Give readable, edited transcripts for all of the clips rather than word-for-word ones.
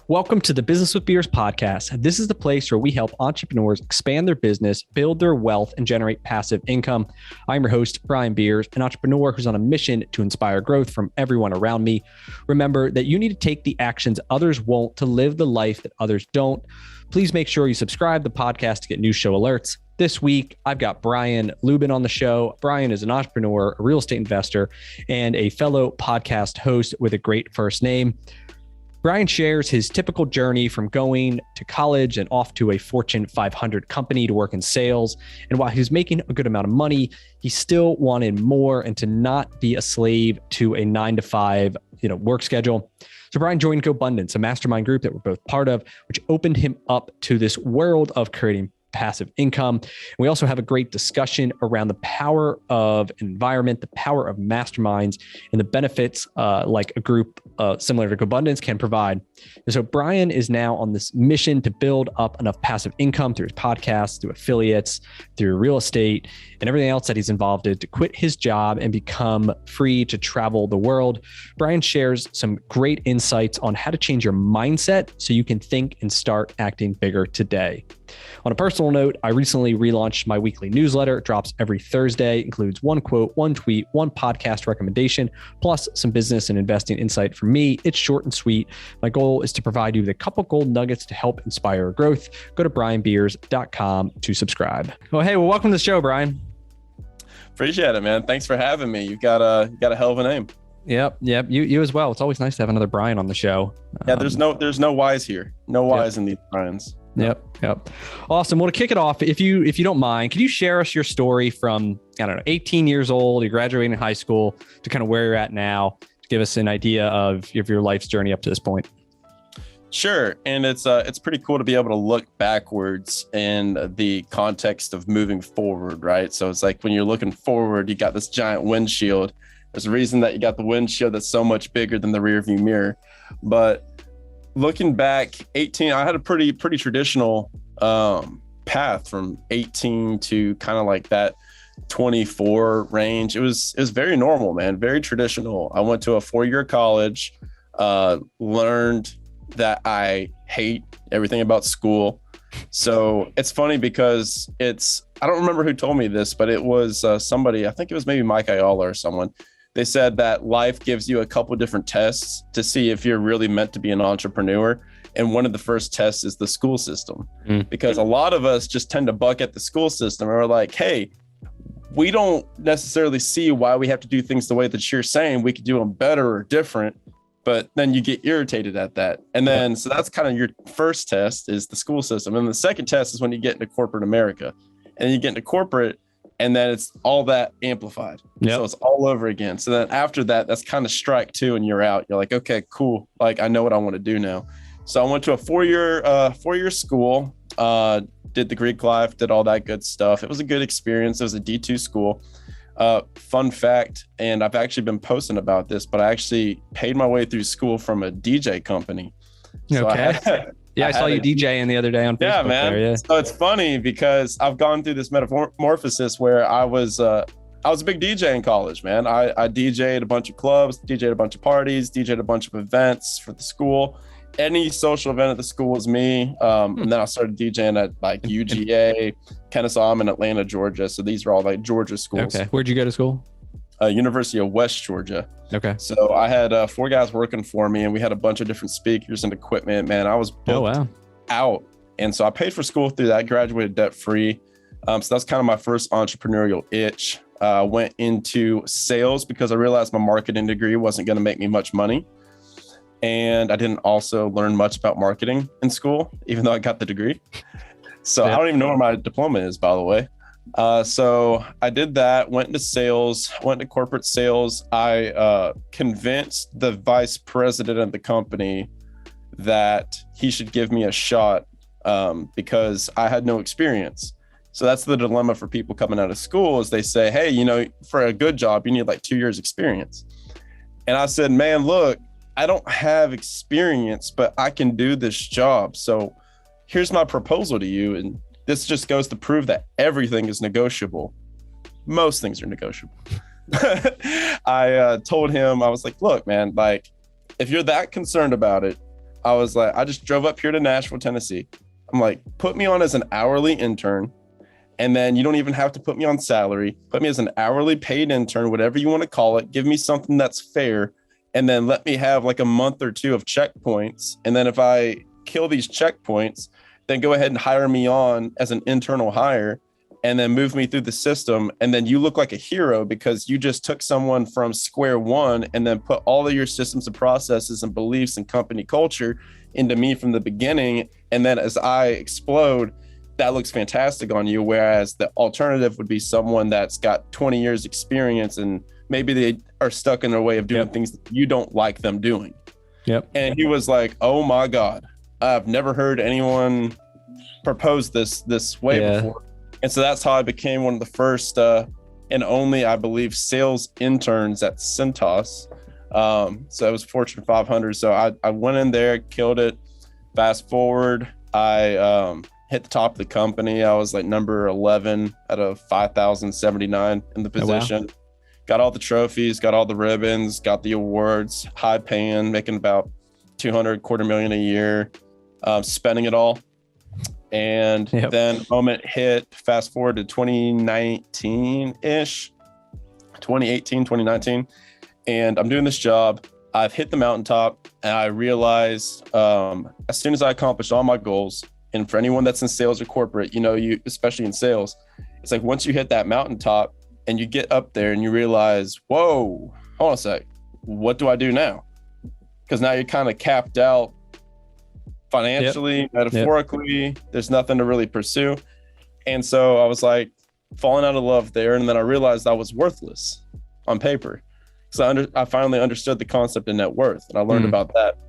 Welcome to the Business with Beers podcast. This is the place where we help entrepreneurs expand their business, build their wealth, and generate passive income. I'm your host, Brian Beers, an entrepreneur who's on a mission to inspire growth from everyone around me. Remember that you need to take the actions others won't to live the life that others don't. Please make sure you subscribe to the podcast to get new show alerts. This week, I've got Brian Luebben on the show. Brian is an entrepreneur, a real estate investor, and a fellow podcast host with a great first name. Brian shares his typical journey from going to college and off to a Fortune 500 company to work in sales. And while he was making a good amount of money, he still wanted more and to not be a slave to a 9-to-5, work schedule. So Brian joined GoBundance, a mastermind group that we're both part of, which opened him up to this world of creating passive income. And we also have a great discussion around the power of environment, the power of masterminds, and the benefits like a group similar to GoBundance can provide. And so Brian is now on this mission to build up enough passive income through his podcasts, through affiliates, through real estate, and everything else that he's involved in to quit his job and become free to travel the world. Brian shares some great insights on how to change your mindset so you can think and start acting bigger today. On a personal note, I recently relaunched my weekly newsletter. It drops every Thursday, includes one quote, one tweet, one podcast recommendation, plus some business and investing insight from me. It's short and sweet. My goal is to provide you with a couple gold nuggets to help inspire growth. Go to brianbeers.com to subscribe. Well, welcome to the show, Brian. Appreciate it, man. Thanks for having me. You've got a hell of a name. Yep. You as well. It's always nice to have another Brian on the show. Yeah, there's no Y's here. No Y's in these Brians. Yep. Awesome. Well, to kick it off, if you don't mind, could you share us your story from, 18 years old, you're graduating high school to kind of where you're at now, to give us an idea of your life's journey up to this point? Sure. And it's pretty cool to be able to look backwards in the context of moving forward, right? So it's like when you're looking forward, you got this giant windshield. There's a reason that you got the windshield that's so much bigger than the rear view mirror. But looking back, 18, I had a pretty traditional path from 18 to kind of like that 24 range. It was very normal, man, very traditional. I went to a 4-year college, learned that I hate everything about school. So it's funny because I don't remember who told me this, but it was somebody, I think it was maybe Mike Ayala or someone. They said that life gives you a couple different tests to see if you're really meant to be an entrepreneur. And one of the first tests is the school system, because a lot of us just tend to buck at the school system and we're like, hey, we don't necessarily see why we have to do things the way that you're saying. We could do them better or different, but then you get irritated at that. And then, so that's kind of your first test is the school system. And the second test is when you get into corporate America, and you get into corporate, and then it's all that amplified. Yep. So it's all over again. So then after that, that's kind of strike two and you're out. You're like, okay, cool. Like, I know what I want to do now. So I went to a four-year school, did the Greek life, did all that good stuff. It was a good experience. It was a D2 school. Fun fact, and I've actually been posting about this, but I actually paid my way through school from a DJ company. So okay. I saw you DJing the other day on Facebook. Yeah, man. There, So it's funny because I've gone through this metamorphosis where I was a big DJ in college, man. I DJ'd a bunch of clubs, DJ'd a bunch of parties, DJ'd a bunch of events for the school. Any social event at the school was me. And then I started DJing at like UGA, Kennesaw. I'm in Atlanta, Georgia. So these are all like Georgia schools. Okay. Where'd you go to school? University of West Georgia. Okay. So I had 4 guys working for me and we had a bunch of different speakers and equipment, man. I was booked out. And so I paid for school through that, graduated debt free. So that's kind of my first entrepreneurial itch. Went into sales because I realized my marketing degree wasn't going to make me much money. And I didn't also learn much about marketing in school, even though I got the degree. So I don't even know where my diploma is, by the way. So I did that, went into sales, went to corporate sales. I convinced the vice president of the company that he should give me a shot because I had no experience. So that's the dilemma for people coming out of school is they say, hey, for a good job, you need like 2 years experience. And I said, man, look, I don't have experience, but I can do this job. So here's my proposal to you. And this just goes to prove that everything is negotiable. Most things are negotiable. I told him, I was like, look, man, like if you're that concerned about it, I was like, I just drove up here to Nashville, Tennessee. I'm like, put me on as an hourly intern. And then you don't even have to put me on salary. Put me as an hourly paid intern, whatever you want to call it. Give me something that's fair. And then let me have like a month or two of checkpoints. And then if I kill these checkpoints, then go ahead and hire me on as an internal hire and then move me through the system. And then you look like a hero because you just took someone from square one and then put all of your systems and processes and beliefs and company culture into me from the beginning. And then as I explode, that looks fantastic on you. Whereas the alternative would be someone that's got 20 years experience and maybe they are stuck in their way of doing things that you don't like them doing. Yep. And he was like, oh my God, I've never heard anyone propose this way before. And so that's how I became one of the first and only, I believe, sales interns at Cintas. So it was Fortune 500. So I went in there, killed it. Fast forward, I hit the top of the company. I was like number 11 out of 5,079 in the position. Oh, wow. Got all the trophies, got all the ribbons, got the awards, high paying, making about $250,000 a year, spending it all. And then the moment hit, fast forward to 2019-ish, 2018, 2019. And I'm doing this job. I've hit the mountaintop and I realized as soon as I accomplished all my goals, and for anyone that's in sales or corporate, you, especially in sales, it's like once you hit that mountaintop and you get up there and you realize, whoa, hold on a sec, what do I do now? Because now you're kind of capped out financially, metaphorically, there's nothing to really pursue. And so I was like falling out of love there. And then I realized I was worthless on paper. So I finally understood the concept of net worth and I learned about that.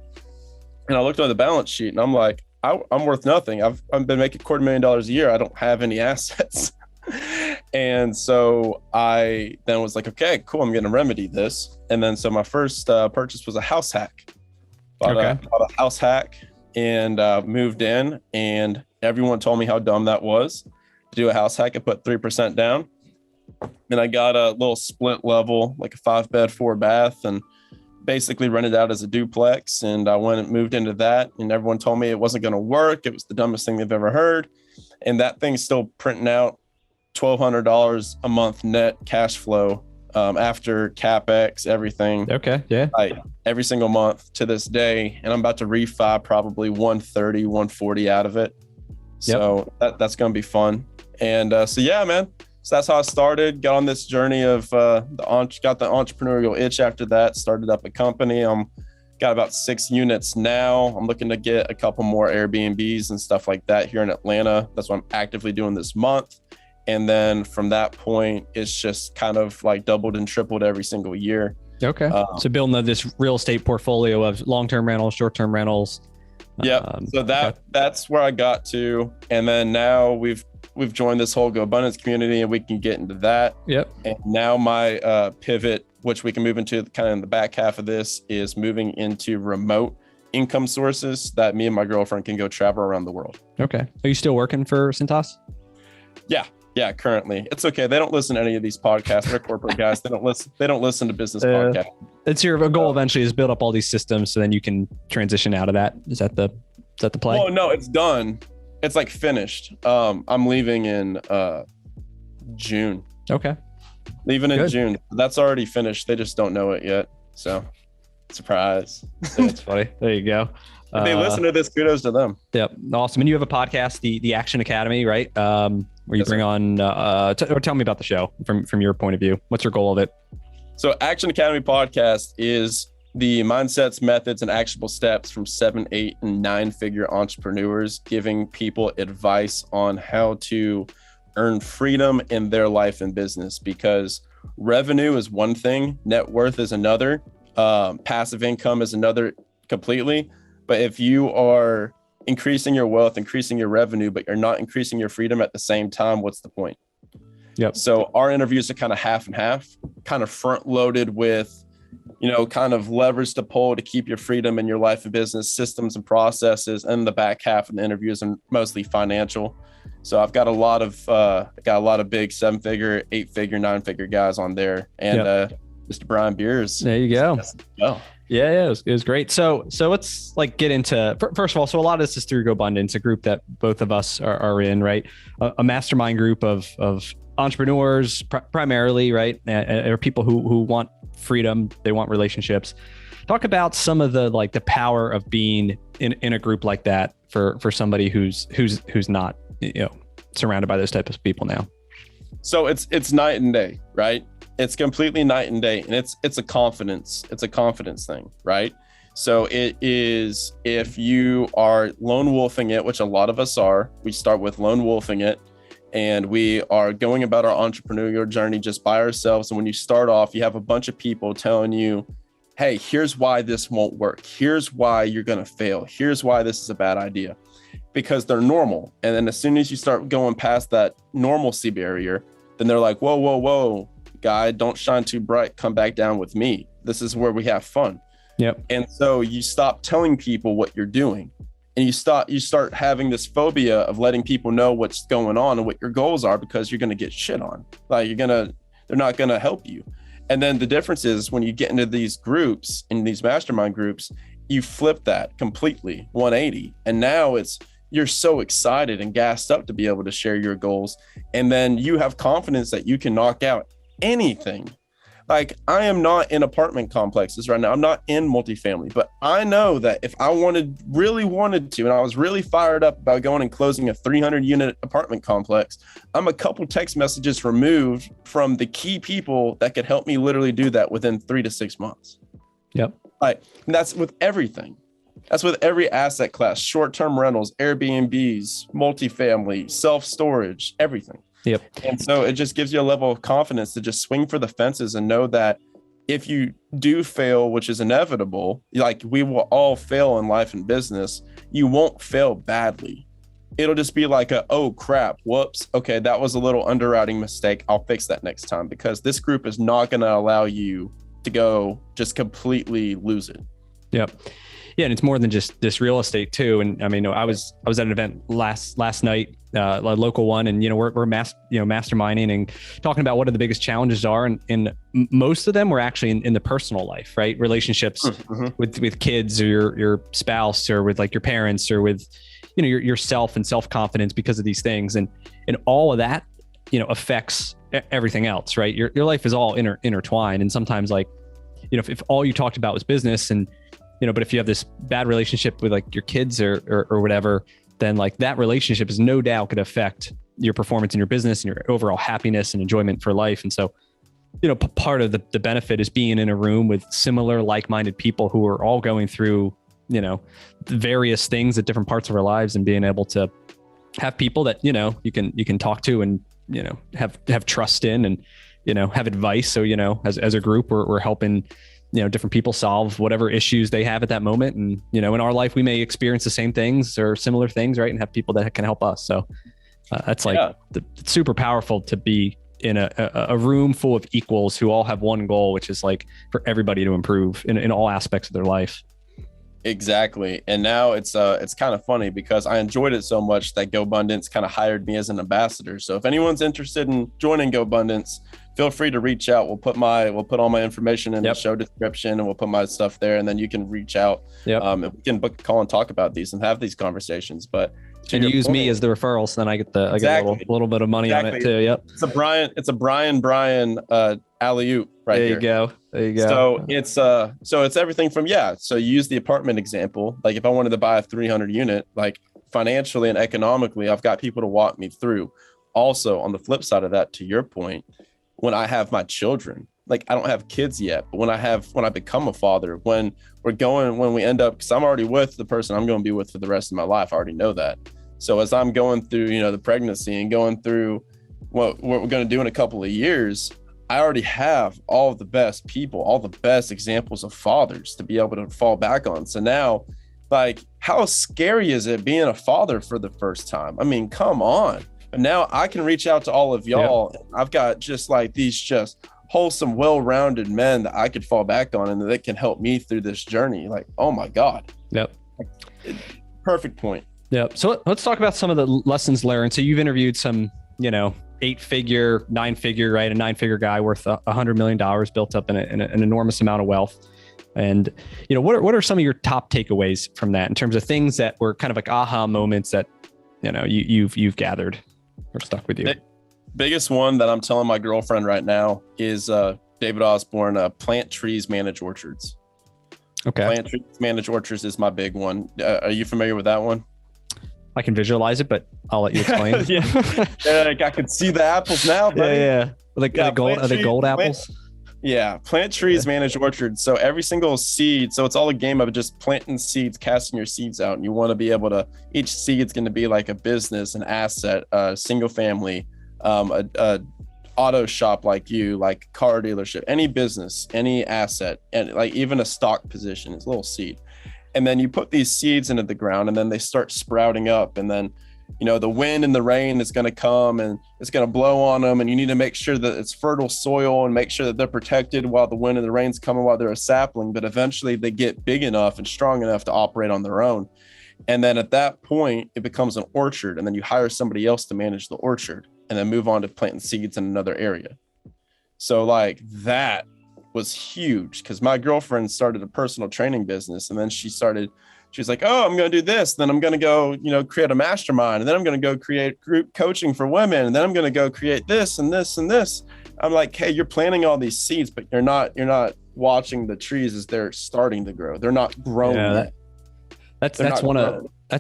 And I looked on the balance sheet and I'm like, I'm worth nothing. I've been making $250,000 a year. I don't have any assets. And so I then was like, okay, cool. I'm going to remedy this. And then so my first purchase was a house hack. Bought a house hack and moved in, and everyone told me how dumb that was to do a house hack. I put 3% down and I got a little split level, like a 5-bed, 4-bath, and basically rented out as a duplex. And I went and moved into that, and everyone told me it wasn't going to work. It was the dumbest thing they've ever heard. And that thing's still printing out $1,200 a month net cash flow after CapEx, everything. Okay. Yeah. Every single month to this day. And I'm about to refi probably 130, 140 out of it. So that's going to be fun. And so, yeah, man. So that's how I started, got on this journey of got the entrepreneurial itch after that, started up a company. Got about 6 units now. I'm looking to get a couple more Airbnbs and stuff like that here in Atlanta. That's what I'm actively doing this month. And then from that point, it's just kind of like doubled and tripled every single year. Okay. So building this real estate portfolio of long-term rentals, short-term rentals. Yeah. So that's where I got to. And then now we've joined this whole GoBundance community and we can get into that. Yep. And now my pivot, which we can move into kind of in the back half of this, is moving into remote income sources that me and my girlfriend can go travel around the world. Okay. Are you still working for Cintas? Yeah, currently. It's okay. They don't listen to any of these podcasts. They're corporate guys. They don't listen to business podcasts. It's your goal eventually is build up all these systems so then you can transition out of that. Is that the play? Well, no, it's done. It's like finished. I'm leaving in June. Okay. Leaving in June. That's already finished. They just don't know it yet. So surprise. That's funny. There you go. If they listen to this, kudos to them. Yep. Awesome. And you have a podcast, the Action Academy, right? Where you bring on, or tell me about the show from your point of view. What's your goal of it? So Action Academy podcast is the mindsets, methods, and actionable steps from 7, 8, and 9-figure entrepreneurs, giving people advice on how to earn freedom in their life and business, because revenue is one thing, net worth is another, passive income is another completely. But if you are increasing your wealth, increasing your revenue, but you're not increasing your freedom at the same time, what's the point? Yep. So our interviews are kind of half and half, kind of front loaded with, kind of levers to pull to keep your freedom in your life and business, systems and processes, and the back half of the interviews are mostly financial. So I've got a lot of big 7-figure, 8-figure, 9-figure guys on there, and Mr. Brian Beers. There you go. Yeah, it was great. So let's like get into, first of all, so a lot of this is through GoBundance, a group that both of us are in, right? A mastermind group of entrepreneurs primarily, right? Or people who want freedom, they want relationships. Talk about some of the like the power of being in a group like that for somebody who's not, surrounded by those types of people now. So it's night and day, right? It's completely night and day, and it's a confidence thing, right? So it is, if you are lone wolfing it, which a lot of us are, we start with lone wolfing it, and we are going about our entrepreneurial journey just by ourselves. And when you start off, you have a bunch of people telling you, hey, here's why this won't work. Here's why you're going to fail. Here's why this is a bad idea, because they're normal. And then as soon as you start going past that normalcy barrier, then they're like, whoa, guy, don't shine too bright. Come back down with me. This is where we have fun. Yep. And so you stop telling people what you're doing, and you start having this phobia of letting people know what's going on and what your goals are, because you're going to get shit on. Like they're not going to help you. And then the difference is when you get into these groups, in these mastermind groups, you flip that completely 180. And now you're so excited and gassed up to be able to share your goals. And then you have confidence that you can knock out anything. Like, I am not in apartment complexes right now. I'm not in multifamily, but I know that if I really wanted to, and I was really fired up about going and closing a 300 unit apartment complex, I'm a couple text messages removed from the key people that could help me literally do that within 3 to 6 months. Yep. Like, that's with everything. That's with every asset class: short-term rentals, Airbnbs, multifamily, self-storage, everything. Yep. And so it just gives you a level of confidence to just swing for the fences and know that if you do fail, which is inevitable, like we will all fail in life and business, you won't fail badly. It'll just be like oh crap, whoops. Okay, that was a little underwriting mistake. I'll fix that next time, because this group is not going to allow you to go just completely lose it. Yep. Yeah, and it's more than just this real estate too. And I mean, I was at an event last night, a local one, and we're masterminding and talking about what are the biggest challenges are, and most of them were actually in the personal life, right? Relationships with kids or your spouse, or with like your parents, or with yourself and self-confidence because of these things, and all of that affects everything else, right? Your life is all intertwined, and sometimes like if all you talked about was business, and but if you have this bad relationship with like your kids or whatever, then like that relationship is no doubt could affect your performance in your business and your overall happiness and enjoyment for life. And so, part of the benefit is being in a room with similar like-minded people who are all going through, various things at different parts of our lives, and being able to have people that, you can talk to and, have trust in, and, have advice. So, as a group, we're helping different people solve whatever issues they have at that moment. And, in our life, we may experience the same things or similar things, right? And have people that can help us. So that's like it's super powerful to be in a room full of equals who all have one goal, which is like for everybody to improve in all aspects of their life. Exactly. And now it's kind of funny because I enjoyed it so much that GoBundance kind of hired me as an ambassador. So if anyone's interested in joining GoBundance, feel free to reach out. We'll put all my information in the show description, and we'll put my stuff there, and then you can reach out. And we can book a call and talk about these and have these conversations. But and use me as the referral, so then I get I get a little bit of money on it too. Yep. It's a Brian alley-oop right there. There you go. So it's everything from so you use the apartment example. Like if I wanted to buy a 300 unit, like financially and economically, I've got people to walk me through. Also, on the flip side of that, to your point, when I have my children, like I don't have kids yet, but when I become a father, when we end up, because I'm already with the person I'm going to be with for the rest of my life, I already know that. So as I'm going through, the pregnancy and going through what we're going to do in a couple of years, I already have all the best people, all the best examples of fathers to be able to fall back on. So now, like, how scary is it being a father for the first time? I mean, come on. And now I can reach out to all of y'all. Yeah. I've got just like these just wholesome, well-rounded men that I could fall back on, and that can help me through this journey. Like, oh my God. Yep. Perfect point. Yep. So let's talk about some of the lessons learned. So you've interviewed some, 8-figure, 9-figure, right? A 9-figure guy worth $100 million, built up in an enormous amount of wealth. And, what are some of your top takeaways from that in terms of things that were kind of like aha moments that, you've gathered or stuck with you? The biggest one that I'm telling my girlfriend right now is David Osborne, plant trees, manage orchards. Okay. Plant trees, manage orchards is my big one. Are you familiar with that one? I can visualize it, but I'll let you explain. Like I can see the apples now, buddy. Yeah. Are they gold apples? Yeah, plant trees, manage orchards. So every single seed, so it's all a game of just planting seeds, casting your seeds out. And you want to be able to, each seed's going to be like a business, an asset, a single family, a auto shop like you, like car dealership, any business, any asset, and like even a stock position is a little seed. And then you put these seeds into the ground and then they start sprouting up. And then, the wind and the rain is going to come and it's going to blow on them. And you need to make sure that it's fertile soil and make sure that they're protected while the wind and the rain's coming while they're a sapling. But eventually they get big enough and strong enough to operate on their own. And then at that point, it becomes an orchard. And then you hire somebody else to manage the orchard and then move on to planting seeds in another area. So like that was huge because my girlfriend started a personal training business. And then she was like, oh, I'm going to do this. Then I'm going to go, create a mastermind. And then I'm going to go create group coaching for women. And then I'm going to go create this and this and this. I'm like, hey, you're planting all these seeds, but you're not watching the trees as they're starting to grow. They're not growing yet. That's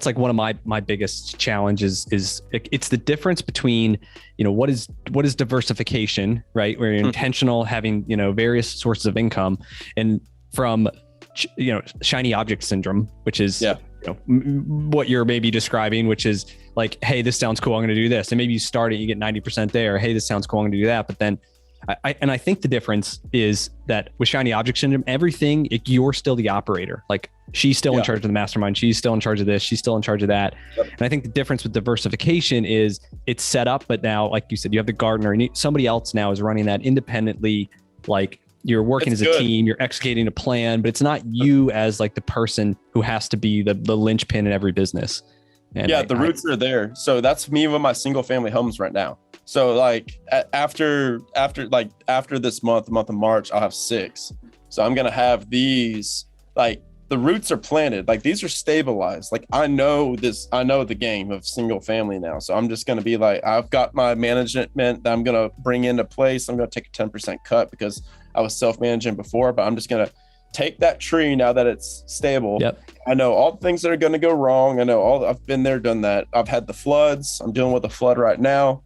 like one of my biggest challenges is it's the difference between, what is diversification, right? Where you're intentional, having, various sources of income, and from, shiny object syndrome, which is, what you're maybe describing, which is like, hey, this sounds cool, I'm going to do this. And maybe you start it, you get 90% there. Hey, this sounds cool, I'm going to do that. But then I think the difference is that with shiny object syndrome, everything, you're still the operator. Like she's still in charge of the mastermind. She's still in charge of this. She's still in charge of that. Yep. And I think the difference with diversification is it's set up, but now, like you said, you have the gardener and somebody else now is running that independently. Like you're working as a team, you're executing a plan, but it's not you as like the person who has to be the linchpin in every business. And the roots are there. So that's me with my single family homes right now. So like after this month of March, I'll have 6. So I'm going to have these, like the roots are planted, like these are stabilized. Like I know the game of single family now. So I'm just going to be like, I've got my management that I'm going to bring into place. I'm going to take a 10% cut because I was self-managing before, but I'm just going to take that tree now that it's stable. Yep. I know all the things that are going to go wrong. I know I've been there, done that. I've had the floods. I'm dealing with a flood right now.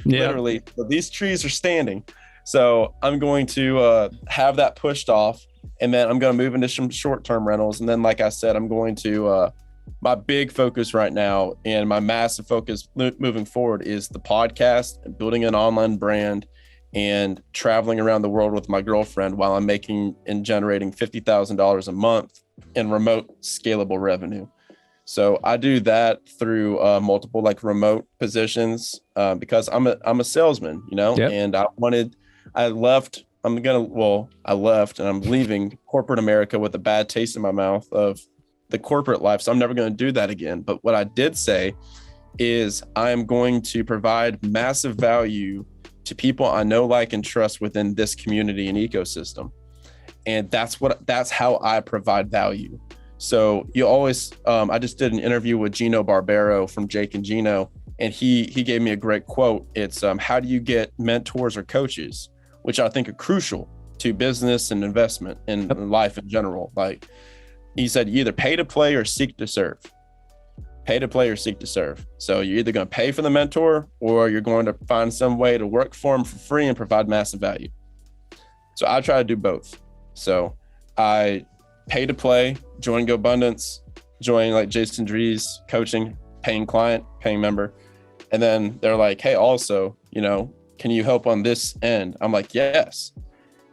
Literally. So these trees are standing. So I'm going to have that pushed off, and then I'm going to move into some short-term rentals. And then, like I said, I'm going to, my big focus right now and my massive focus moving forward is the podcast and building an online brand and traveling around the world with my girlfriend while I'm making and generating $50,000 a month in remote scalable revenue. So I do that through multiple like remote positions because I'm a salesman, and I left and I'm leaving corporate America with a bad taste in my mouth of the corporate life. So I'm never going to do that again. But what I did say is I'm going to provide massive value to people I know, like, and trust within this community and ecosystem. And that's how I provide value. So you always, I just did an interview with Gino Barbero from Jake and Gino, and he gave me a great quote. It's how do you get mentors or coaches, which I think are crucial to business and investment and life in general. Like he said, you either pay to play or seek to serve. Pay to play or seek to serve. So you're either going to pay for the mentor or you're going to find some way to work for them for free and provide massive value. So I try to do both. So I pay to play, join GoBundance, join like Jason Drees coaching, paying client, paying member. And then they're like, hey, also, can you help on this end? I'm like, yes.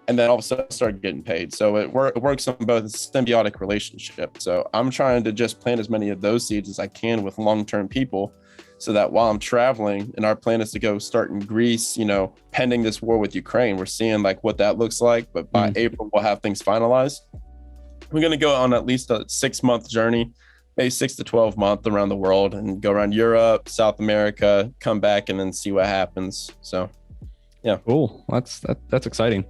And then all of a sudden I started getting paid. So it works on both. It's a symbiotic relationship. So I'm trying to just plant as many of those seeds as I can with long-term people so that while I'm traveling, and our plan is to go start in Greece, pending this war with Ukraine, we're seeing like what that looks like. But by April, we'll have things finalized. We're going to go on at least a 6-month journey, maybe 6 to 12 month around the world and go around Europe, South America, come back and then see what happens. So Cool. That's exciting.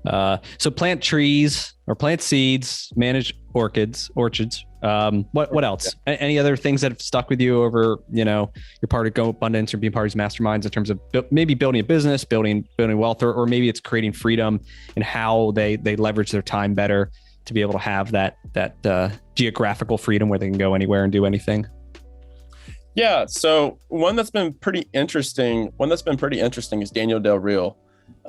So plant trees or plant seeds, manage orchards. What else? Any other things that have stuck with you over, you're part of GoBundance or being part of these masterminds in terms of maybe building a business, building wealth, or maybe it's creating freedom and how they leverage their time better to be able to have that geographical freedom where they can go anywhere and do anything? Yeah. So one that's been pretty interesting is Daniel Del Real.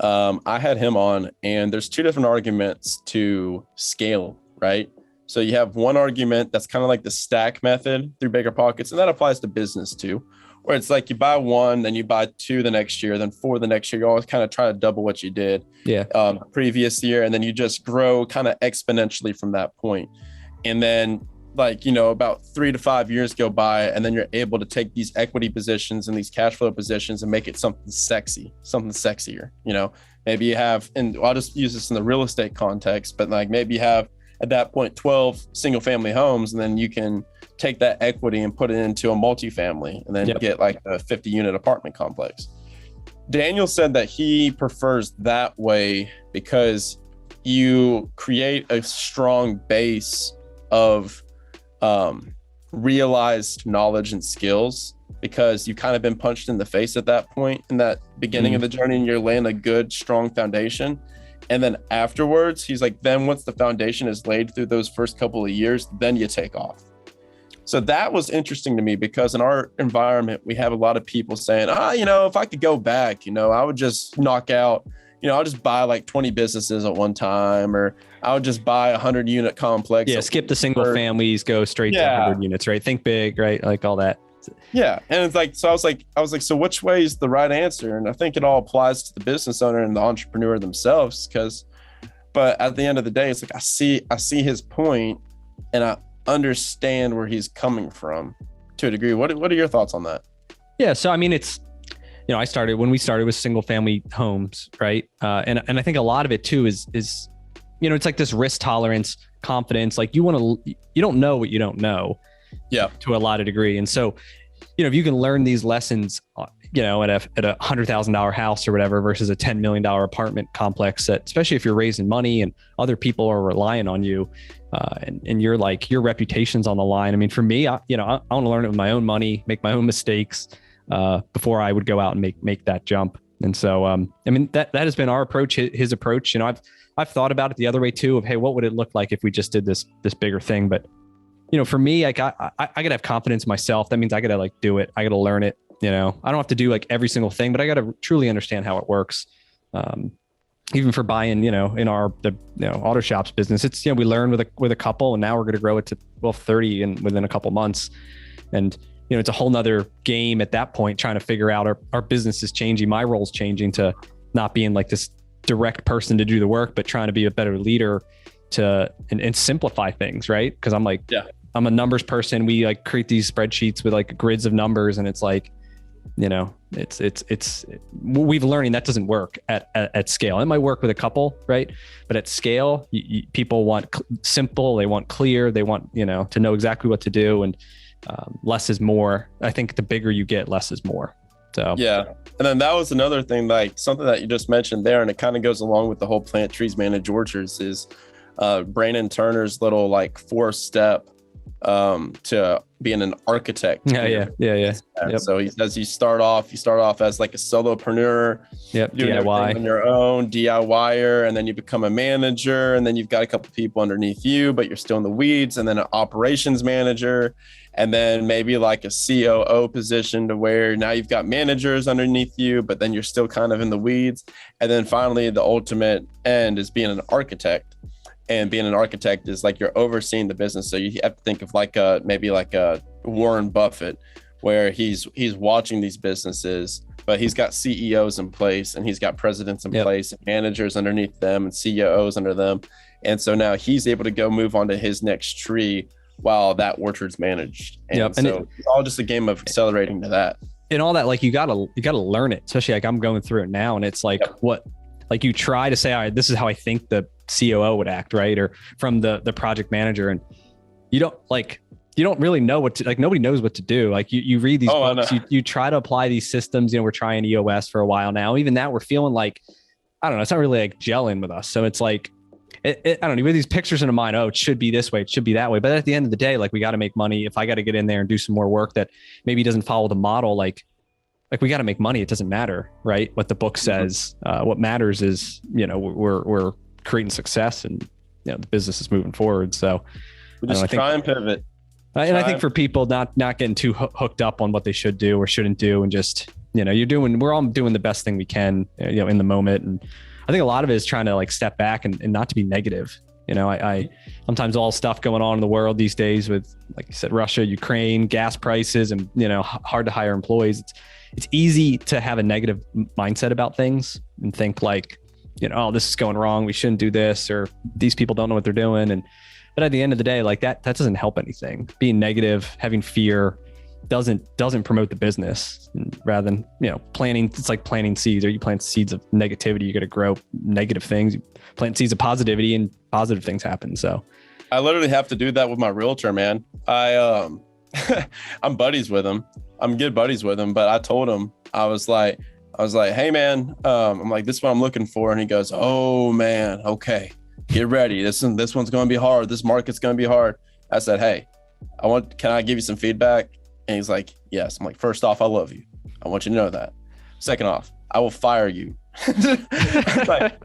I had him on, and there's two different arguments to scale, right? So you have one argument that's kind of like the stack method through bigger pockets, and that applies to business too, where it's like you buy one, then you buy two the next year, then four the next year. You always kind of try to double what you did previous year, and then you just grow kind of exponentially from that point. And then about 3 to 5 years go by, and then you're able to take these equity positions and these cash flow positions and make it something sexier. Maybe you have, and I'll just use this in the real estate context, but maybe you have at that point 12 single family homes, and then you can take that equity and put it into a multifamily, and then get like a 50 unit apartment complex. Daniel said that he prefers that way because you create a strong base of realized knowledge and skills, because you've kind of been punched in the face at that point in that beginning of the journey, and you're laying a good, strong foundation. And then afterwards, he's like, then once the foundation is laid through those first couple of years, then you take off. So that was interesting to me, because in our environment, we have a lot of people saying, if I could go back, I would just knock out, I'll just buy like 20 businesses at one time, or I would just buy 100 unit complex. Yeah. Skip the single families, go straight to 100 units, right? Think big, right? Like all that. Yeah. And it's like, so I was like, so which way is the right answer? And I think it all applies to the business owner and the entrepreneur themselves, but at the end of the day, it's like, I see his point, and I understand where he's coming from to a degree. What are your thoughts on that? Yeah. So, I mean, it's, when we started with single family homes, right? And I think a lot of it too is, it's like this risk tolerance, confidence, like you don't know what you don't know. Yeah. To a lot of degree. And so, if you can learn these lessons, at a $100,000 house or whatever versus a $10 million apartment complex, that especially if you're raising money and other people are relying on you, and you're like, your reputation's on the line. I mean, for me, I want to learn it with my own money, make my own mistakes, before I would go out and make that jump. And so, that has been our approach, his approach. I've thought about it the other way too, of, hey, what would it look like if we just did this bigger thing? But, for me, like I gotta have confidence in myself. That means I gotta do it. I gotta learn it. I don't have to do like every single thing, but I gotta truly understand how it works. Even for buying, in our auto shops business, it's, we learned with a couple, and now we're going to grow it to 30 within a couple months. And, it's a whole nother game at that point, trying to figure out our business is changing. My role's changing to not being like this direct person to do the work, but trying to be a better leader and simplify things. Right. Cause I'm like, I'm a numbers person. We like create these spreadsheets with like grids of numbers, and it's like, it's we've learning that doesn't work at scale. It might work with a couple, right? But at scale, people want simple, they want clear, they want, to know exactly what to do, and less is more. I think the bigger you get, less is more. So yeah. And then that was another thing, like something that you just mentioned there, and it kind of goes along with the whole plant trees, manage orchards, is Brandon Turner's little like 4-step to being an architect. Yeah. Yep. So he says you start off as like a solopreneur, doing DIY on your own, DIYer, and then you become a manager, and then you've got a couple people underneath you, but you're still in the weeds, and then an operations manager, and then maybe like a COO position to where now you've got managers underneath you, but then you're still kind of in the weeds. And then finally, the ultimate end is being an architect. And being an architect is like you're overseeing the business. So you have to think of maybe like a Warren Buffett, where he's watching these businesses, but he's got CEOs in place, and he's got presidents in place, and managers underneath them, and CEOs under them. And so now he's able to go move on to his next tree while that orchard's managed. And so it's all just a game of accelerating to that. And all that, like you gotta learn it, especially like I'm going through it now, and it's like like you try to say, all right, this is how I think the COO would act, right? Or from the project manager, and you don't, like, you don't really know what to, like, nobody knows what to do. Like you read these books, you try to apply these systems. We're trying EOS for a while now. Even that, we're feeling like, I don't know, it's not really like gelling with us. So it's like, I don't know, with these pictures in the mind, oh, it should be this way, it should be that way. But at the end of the day, like, we got to make money. If I got to get in there and do some more work that maybe doesn't follow the model, like we got to make money. It doesn't matter, right? What the book says. What matters is, we're creating success, and the business is moving forward. So we just try and pivot. And I think for people not getting too hooked up on what they should do or shouldn't do, and just, we're all doing the best thing we can, in the moment. And I think a lot of it is trying to like step back and not to be negative. I sometimes all stuff going on in the world these days with, like you said, Russia, Ukraine, gas prices, and, hard to hire employees. It's easy to have a negative mindset about things and think like, oh, this is going wrong, we shouldn't do this, or these people don't know what they're doing. But at the end of the day, like that doesn't help anything. Being negative, having fear doesn't promote the business. And rather than, planting, it's like planting seeds. Or you plant seeds of negativity, you're going to grow negative things. You plant seeds of positivity, and positive things happen. So I literally have to do that with my realtor, man. I'm buddies with him. I'm good buddies with him, but I told him, I was like, hey man, I'm like, this is what I'm looking for. And he goes, oh man, okay, get ready. This one's going to be hard. This market's going to be hard. I said, hey, can I give you some feedback? And he's like, yes. I'm like, first off, I love you. I want you to know that. Second off, I will fire you. Like,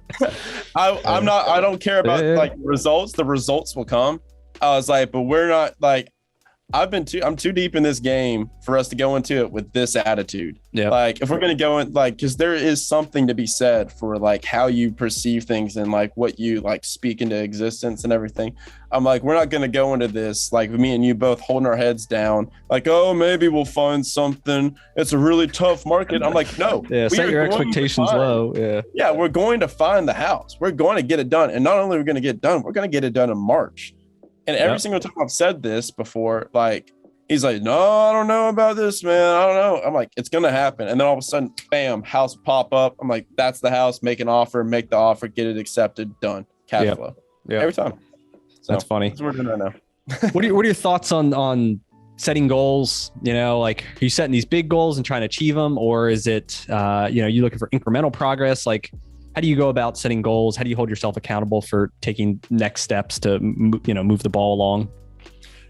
I don't care about like results. The results will come. I was like, but we're not like, I'm too deep in this game for us to go into it with this attitude. Yeah. Like if we're going to go in, like, cause there is something to be said for like how you perceive things and like what you like speak into existence and everything. I'm like, we're not going to go into this, like me and you both holding our heads down. Like, oh, maybe we'll find something. It's a really tough market. I'm like, no. Yeah. Set your expectations low. Yeah. Yeah. We're going to find the house. We're going to get it done. And not only are we going to get it done, we're going to get it done in March. And every single time I've said this before, like, he's like, no, I don't know about this, man. I don't know. I'm like, it's going to happen. And then all of a sudden, bam, house pop up. I'm like, that's the house. Make an offer, make the offer, get it accepted, done. Cash flow. Yeah. Every time. So that's funny. That's what we're doing right now. What are your thoughts on setting goals? Like, are you setting these big goals and trying to achieve them? Or is it, you looking for incremental progress? Like, how do you go about setting goals? How do you hold yourself accountable for taking next steps to, move the ball along?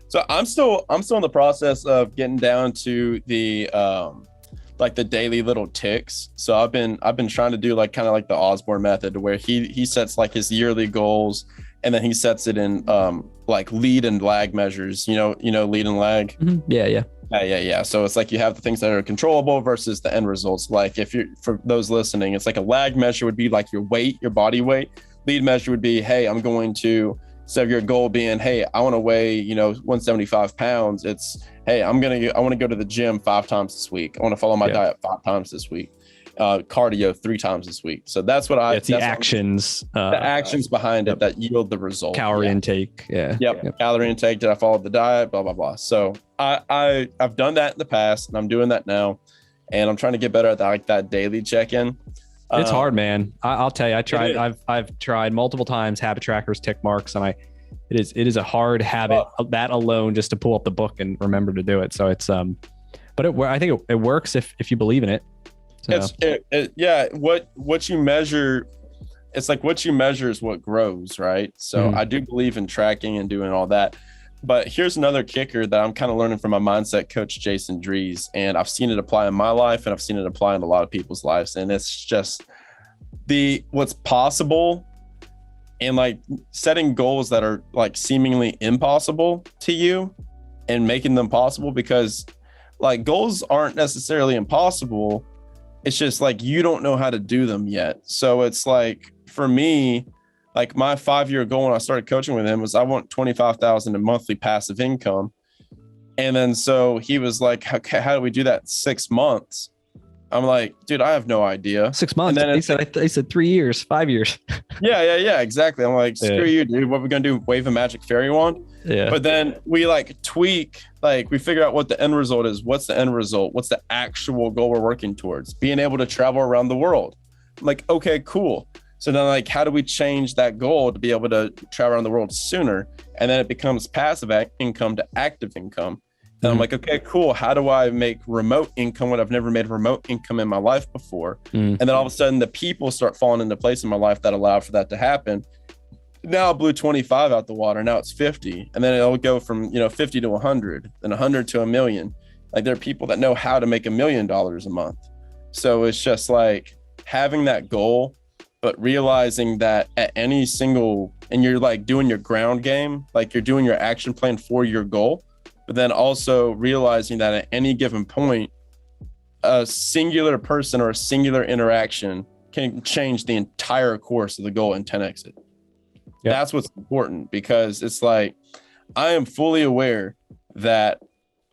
So I'm still in the process of getting down to the, like the daily little ticks. So I've been trying to do like kind of like the Osborne method, to where he sets like his yearly goals, and then he sets it in like lead and lag measures. You know, lead and lag. Mm-hmm. Yeah. Yeah. So it's like you have the things that are controllable versus the end results. Like for those listening, it's like a lag measure would be like your weight, your body weight. Lead measure would be, hey, I'm going to, instead of your goal being, hey, I want to weigh, 175 pounds. It's, hey, I want to go to the gym 5 times this week. I want to follow my diet 5 times this week. Cardio 3 times this week. So that's what it's the actions. The actions behind it that yield the result. Calorie intake. Yeah. Yep. Calorie intake. Did I follow the diet? Blah, blah, blah. So I've done that in the past, and I'm doing that now. And I'm trying to get better at that daily check-in. It's hard, man. I'll tell you, I've tried multiple times habit trackers, tick marks, and it is a hard habit, that alone, just to pull up the book and remember to do it. So it's, but I think it works if you believe in it. So. What you measure, it's like what you measure is what grows, right? So I do believe in tracking and doing all that. But here's another kicker that I'm kind of learning from my mindset coach, Jason Dries, and I've seen it apply in my life, and I've seen it apply in a lot of people's lives. And it's just what's possible, and like setting goals that are like seemingly impossible to you and making them possible, because like goals aren't necessarily impossible. It's just like, you don't know how to do them yet. So it's like, for me, like my 5-year goal when I started coaching with him was, I want 25,000 in monthly passive income. And then so he was like, okay, how do we do that in 6 months? I'm like, dude, I have no idea. 6 months. And then he said 3 years, 5 years. Yeah, exactly. I'm like, screw you, dude. What are we going to do? Wave a magic fairy wand? Yeah. But then we like tweak, like we figure out what the end result is. What's the end result? What's the actual goal we're working towards? Being able to travel around the world. I'm like, okay, cool. So then like, how do we change that goal to be able to travel around the world sooner? And then it becomes passive income to active income. And I'm like, okay, cool. How do I make remote income when I've never made remote income in my life before? And then all of a sudden the people start falling into place in my life that allow for that to happen. Now I blew 25 out the water. Now it's 50. And then it'll go from, 50 to 100, then 100 to $1 million. Like there are people that know how to make $1 million a month. So it's just like having that goal, but realizing that at any single, and you're like doing your ground game, like you're doing your action plan for your goal, but then also realizing that at any given point, a singular person or a singular interaction can change the entire course of the goal and 10x it. Yep. That's what's important, because it's like, I am fully aware that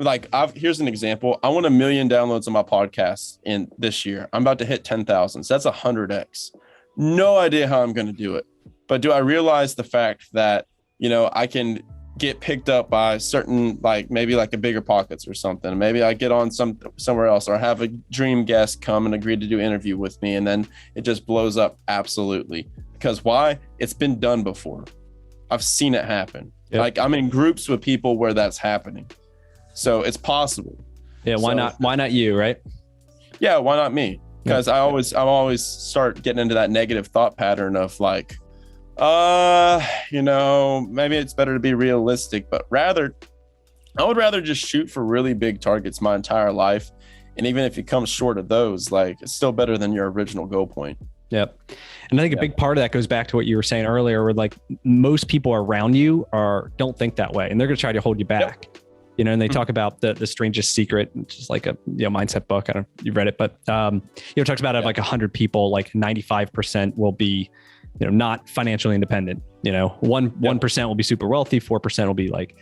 like here's an example. I want 1 million downloads on my podcast in this year. I'm about to hit 10,000. So that's 100x. No idea how I'm going to do it. But do I realize the fact that, I can get picked up by certain, like maybe like a Bigger Pockets or something. Maybe I get on somewhere else, or have a dream guest come and agree to do an interview with me. And then it just blows up. Absolutely. Because why? It's been done before. I've seen it happen. Yep. Like I'm in groups with people where that's happening. So it's possible. Yeah. Why not? Why not you? Right. Yeah. Why not me? Because I always start getting into that negative thought pattern of like, maybe it's better to be realistic, but I would rather just shoot for really big targets my entire life. And even if it comes short of those, like it's still better than your original goal point. Yep. And I think a big part of that goes back to what you were saying earlier, where like most people around you don't think that way, and they're going to try to hold you back. Yep. And they talk about the strangest secret, which is like a mindset book. I don't know if you've read it, but it talks about like 100 people, like 95% will be, not financially independent. 1% will be super wealthy, 4% will be like,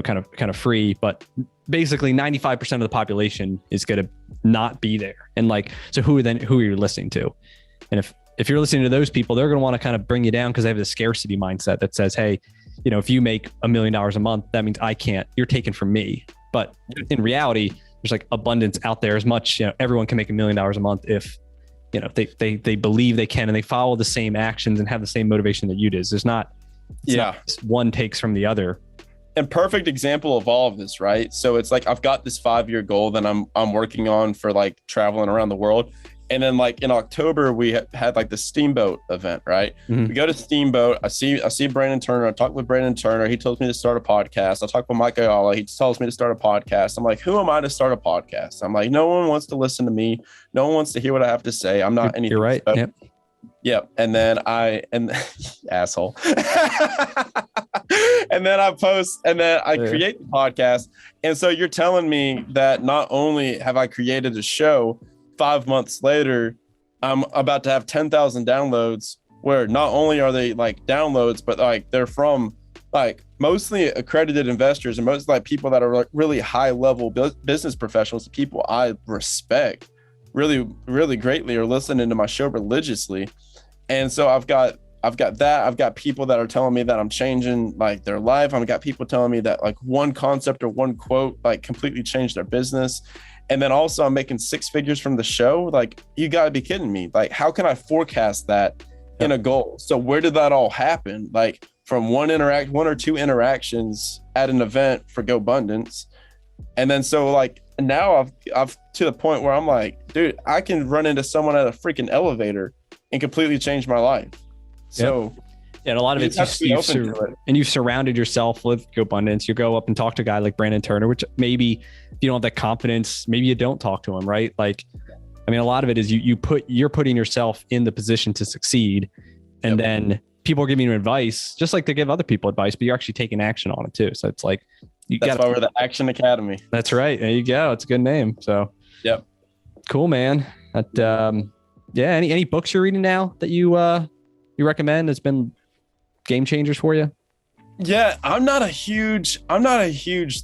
kind of free, but basically 95% of the population is going to not be there. And like, so who are you listening to? And if you're listening to those people, they're going to want to kind of bring you down because they have the scarcity mindset that says, hey, if you make $1 million a month, that means I can't, you're taken from me. But in reality, there's like abundance out there as much, everyone can make $1 million a month if, they believe they can, and they follow the same actions and have the same motivation that you do. There's not, not one takes from the other. And perfect example of all of this, right? So it's like, I've got this 5-year goal that I'm working on for like traveling around the world. And then like in October, we had like the Steamboat event, right? We go to Steamboat. I see Brandon Turner. I talk with Brandon Turner. He tells me to start a podcast. I talk with Mike Ayala. He tells me to start a podcast. I'm like, who am I to start a podcast? I'm like, no one wants to listen to me. No one wants to hear what I have to say. I'm not anything. You're right. Yep. Yep. And then asshole. And then I post, and then I create the podcast. And so you're telling me that not only have I created a show, 5 months later, I'm about to have 10,000 downloads, where not only are they like downloads, but like they're from like mostly accredited investors and most like people that are like really high level business professionals, people I respect really, really greatly, are listening to my show religiously. And so I've got that. I've got people that are telling me that I'm changing like their life. I've got people telling me that like one concept or one quote like completely changed their business. And then also I'm making 6 figures from the show. Like, you gotta be kidding me. Like, how can I forecast that in a goal? So where did that all happen? Like from one or two interactions at an event for GoBundance. And then so like now I've to the point where I'm like, dude, I can run into someone at a freaking elevator and completely change my life. So and a lot of it's you've surrounded yourself with GoBundance. You go up and talk to a guy like Brandon Turner, which maybe if you don't have that confidence, maybe you don't talk to him, right? Like, I mean, a lot of it is you're putting yourself in the position to succeed, and then people are giving you advice, just like they give other people advice, but you're actually taking action on it too. So it's like that's why we're the Action Academy. That's right. There you go. It's a good name. So cool, man. Any books you're reading now that you recommend that's been game changers for you? Yeah, I'm not a huge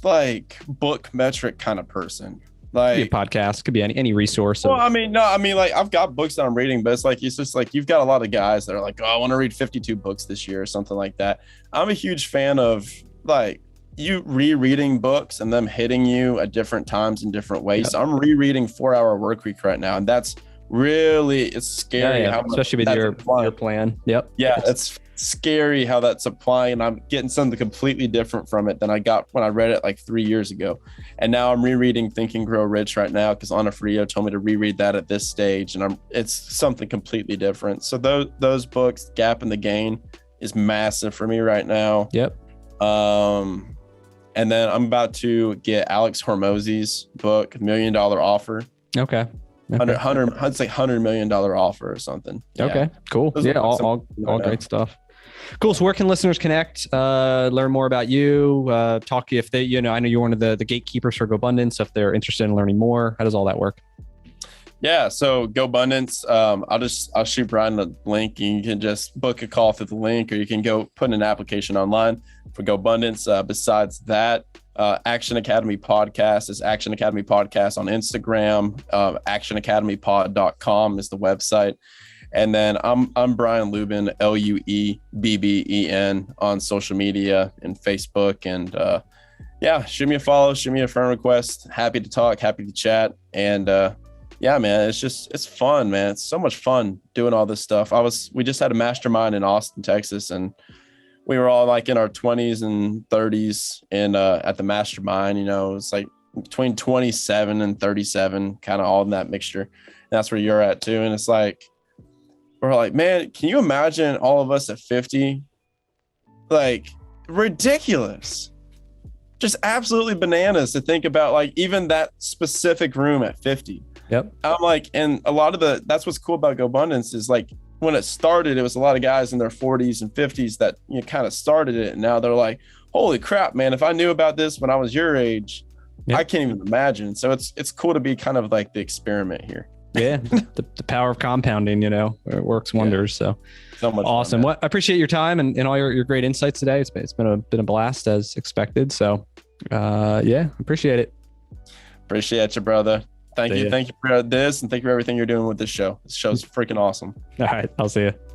like book metric kind of person. Like, could be a podcast, could be any resource. Well, I mean, like I've got books that I'm reading, but it's just like you've got a lot of guys that are like, oh, I want to read 52 books this year or something like that. I'm a huge fan of like you rereading books and them hitting you at different times in different ways. So I'm rereading 4 Hour Workweek right now, and that's really, it's scary how much especially with your plan. Yep. Yeah, it's scary how that's applying. I'm getting something completely different from it than I got when I read it like 3 years ago. And now I'm rereading Think and Grow Rich right now because Anna Frio told me to reread that at this stage, and it's something completely different. So those books, Gap and the Gain, is massive for me right now. Yep. And then I'm about to get Alex Hormozy's book, $1 Million Offer. Okay. It's like $100 million offer or something. Okay, cool. Yeah, all great stuff. Cool. So where can listeners connect, learn more about you, talk to you if they, I know you're one of the gatekeepers for GoBundance. So if they're interested in learning more, how does all that work? Yeah. So GoBundance, I'll shoot Brian the link, and you can just book a call through the link, or you can go put an application online for GoBundance. Besides that, Action Academy Podcast is Action Academy Podcast on Instagram. actionacademypod.com is the website. And then I'm Brian Luebben, Luebben on social media and Facebook. And shoot me a follow, shoot me a friend request. Happy to talk, happy to chat. And yeah, man, it's fun, man. It's so much fun doing all this stuff. We just had a mastermind in Austin, Texas, and we were all like in our 20s and 30s and at the mastermind, it's like between 27 and 37, kind of all in that mixture. And that's where you're at too. And it's like, we're like, man, can you imagine all of us at 50? Like, ridiculous. Just absolutely bananas to think about, like, even that specific room at 50. Yep. I'm like, and a lot of that's what's cool about GoBundance is, like, when it started, it was a lot of guys in their 40s and 50s that kind of started it. And now they're like, holy crap, man, if I knew about this when I was your age, yep. I can't even imagine. So it's cool to be kind of like the experiment here. Yeah. the power of compounding, it works wonders. So much awesome. Fun, I appreciate your time and all your great insights today. It's been a blast as expected. So appreciate it. Appreciate you, brother. Thank you for this, and thank you for everything you're doing with this show. This show's freaking awesome. All right, I'll see you.